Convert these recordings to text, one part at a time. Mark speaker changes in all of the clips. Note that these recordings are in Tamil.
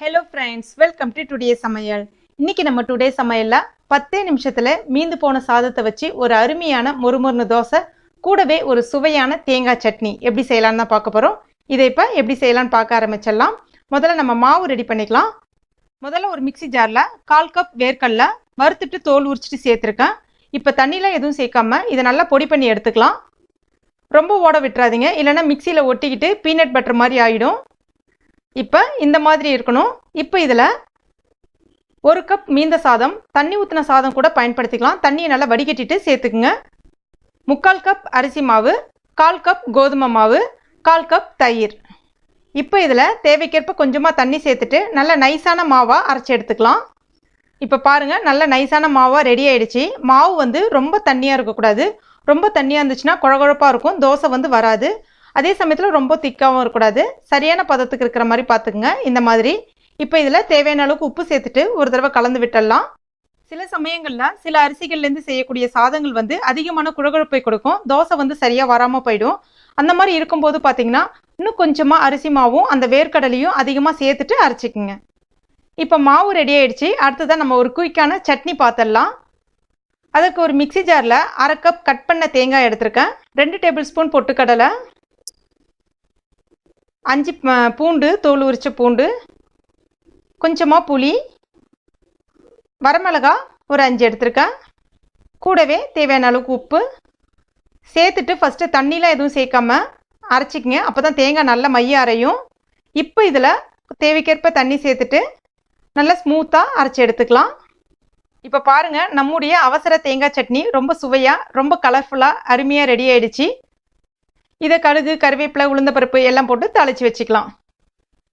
Speaker 1: Hello friends, welcome to today's Samayal. இன்னைக்கு நம்ம டுடே சமையல்ல 10 நிமிஷத்துல மீந்து போன சாதத்தை வச்சு ஒரு அருமையான மொறுமொறுன தோசை கூடவே ஒரு சுவையான தேங்காய் சட்னி எப்படி செய்யலாம்னு தான் பார்க்க போறோம். இதை இப்ப எப்படி செய்யலாம்னு பார்க்க ஆரம்பிச்சிடலாம். முதல்ல நம்ம மாவு ரெடி பண்ணிக்கலாம். முதல்ல ஒரு மிக்ஸி ஜார்ல 1/4 கப் வேர்க்கடலை வறுத்துட்டு தோல் உரிச்சிட்டு சேர்த்திருக்கேன். இப்ப தண்ணில எதுவும் சேர்க்காம இதை நல்லா பொடி பண்ணி எடுத்துக்கலாம். ரொம்ப ஓட விட்டுறாதீங்க, இல்லைன்னா மிக்ஸியில் ஒட்டிக்கிட்டு பீனட் பட்டர் மாதிரி ஆகிடும். இப்போ இந்த மாதிரி இருக்கணும். இப்போ இதில் 1 கப் மீந்த சாதம், தண்ணி ஊற்றின சாதம் கூட பயன்படுத்திக்கலாம். தண்ணியை நல்லா வடிகட்டிட்டு சேர்த்துக்குங்க. 3/4 கப் அரிசி மாவு, 1/4 கப் கோதுமை மாவு, 1/4 கப் தயிர். இப்போ இதில் தேவைக்கேற்ப கொஞ்சமாக தண்ணி சேர்த்துட்டு நல்ல நைஸான மாவாக அரைச்சி எடுத்துக்கலாம். இப்போ பாருங்கள், நல்ல நைஸான மாவாக ரெடி ஆகிடுச்சு. மாவு ரொம்ப தண்ணியாக இருக்கக்கூடாது. ரொம்ப தண்ணியாக இருந்துச்சுன்னா குழகுழப்பாக இருக்கும், தோசை வராது. அதே சமயத்தில் ரொம்ப திக்காகவும் இருக்கக்கூடாது. சரியான பதத்துக்கு இருக்கிற மாதிரி பார்த்துக்குங்க. இந்த மாதிரி இப்போ இதில் தேவையான அளவுக்கு உப்பு சேர்த்துட்டு ஒரு தடவை கலந்து விட்டுடலாம். சில சமயங்களில் சில அரிசிகள்லேருந்து செய்யக்கூடிய சாதங்கள் அதிகமான குழகுழப்பை கொடுக்கும், தோசை சரியாக வராமல் போயிடும். அந்த மாதிரி இருக்கும்போது பார்த்தீங்கன்னா இன்னும் கொஞ்சமாக அரிசி மாவும் அந்த வேர்க்கடலையும் அதிகமாக சேர்த்துட்டு அரைச்சிக்குங்க. இப்போ மாவு ரெடி ஆகிடுச்சு. அடுத்ததான் நம்ம ஒரு குயிக்கான சட்னி பார்த்துடலாம். அதற்கு ஒரு மிக்ஸி ஜாரில் 1/2 கப் கட் பண்ண தேங்காய் எடுத்திருக்கேன், 2 டேபிள் ஸ்பூன் பொட்டுக்கடலை, 5 பூண்டு, தோல் உரிச்ச பூண்டு, கொஞ்சமாக புளி, வரமிளகா ஒரு 5 எடுத்திருக்கேன், கூடவே தேவையான அளவுக்கு உப்பு சேர்த்துட்டு ஃபஸ்ட்டு தண்ணிலாம் எதுவும் சேர்க்காம அரைச்சிக்கங்க. அப்போ தான் தேங்காய் நல்லா மைய அரையும். இப்போ இதில் தேவைக்கேற்ப தண்ணி சேர்த்துட்டு நல்லா ஸ்மூத்தாக அரைச்சி எடுத்துக்கலாம். இப்போ பாருங்கள், நம்முடைய அவசர தேங்காய் சட்னி ரொம்ப சுவையாக ரொம்ப கலர்ஃபுல்லாக அருமையாக ரெடி ஆகிடுச்சு. இதை கடுகு, கருவேப்பிலை, உளுந்தப்பருப்பு எல்லாம் போட்டு தாளித்து வச்சுக்கலாம்.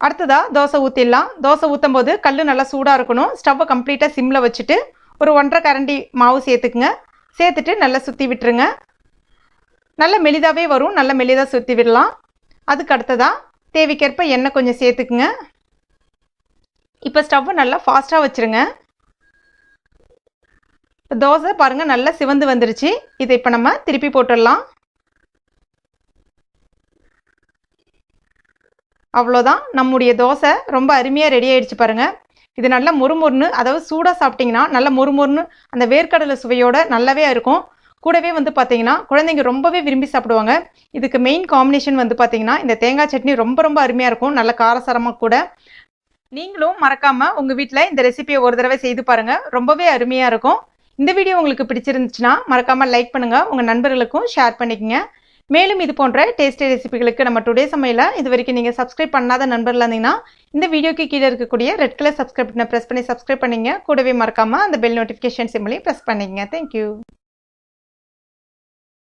Speaker 1: அடுத்ததாக தோசை ஊற்றிடலாம். தோசை ஊற்றும் போது கல் நல்லா சூடாக இருக்கணும். ஸ்டவ்வை கம்ப்ளீட்டாக சிம்மில் வச்சுட்டு ஒரு 1.5 கரண்டி மாவு சேர்த்துக்குங்க. சேர்த்துட்டு நல்லா சுற்றி விட்டுருங்க. நல்ல மெலிதாகவே வரும், நல்ல மெலிதாக சுற்றி விடலாம். அதுக்கு அடுத்ததாக தேவைக்கேற்ப எண்ணெய் கொஞ்சம் சேர்த்துக்குங்க. இப்போ ஸ்டவ்வை நல்லா ஃபாஸ்ட்டாக வச்சுருங்க. தோசை பாருங்கள் நல்லா சிவந்து வந்துருச்சு. இதை இப்போ நம்ம திருப்பி போட்டுடலாம். அவ்வளோதான், நம்முடைய தோசை ரொம்ப அருமையாக ரெடி ஆகிடுச்சு பாருங்கள். இது நல்லா மொறுமொறுன்னு, அதாவது சூடாக சாப்பிட்டிங்கன்னா நல்லா மொறுமொறுன்னு அந்த வேர்க்கடலை சுவையோடு நல்லாவே இருக்கும். கூடவே பார்த்தீங்கன்னா குழந்தைங்க ரொம்பவே விரும்பி சாப்பிடுவாங்க. இதுக்கு மெயின் காம்பினேஷன் பார்த்தீங்கன்னா இந்த தேங்காய் சட்னி ரொம்ப ரொம்ப அருமையாக இருக்கும், நல்ல காரசாரமாக கூட. நீங்களும் மறக்காமல் உங்கள் வீட்டில் இந்த ரெசிபியை ஒரு தடவை செய்து பாருங்கள், ரொம்பவே அருமையாக இருக்கும். இந்த வீடியோ உங்களுக்கு பிடிச்சிருந்துச்சுன்னா மறக்காமல் லைக் பண்ணுங்கள், உங்கள் நண்பர்களுக்கும் ஷேர் பண்ணிக்கங்க. மேலும் இது போன்ற டேஸ்டி ரெசிபிகளுக்கு நம்ம டுடே சமையலை இது வரைக்கும் நீங்கள் சப்ஸ்கிரைப் பண்ணாத நண்பர்களாக இருந்தீங்கன்னா இந்த வீடியோக்கு கீழே இருக்கக்கூடிய ரெட் கலர் சப்ஸ்கிரைப் பட்டனை ப்ரெஸ் பண்ணி சப்ஸ்கிரைப் பண்ணிங்க. கூடவே மறக்காமல் அந்த பெல் நோட்டிஃபிகேஷன் சிம்பிளையும் ப்ரெஸ் பண்ணிக்கங்க. தேங்க்யூ.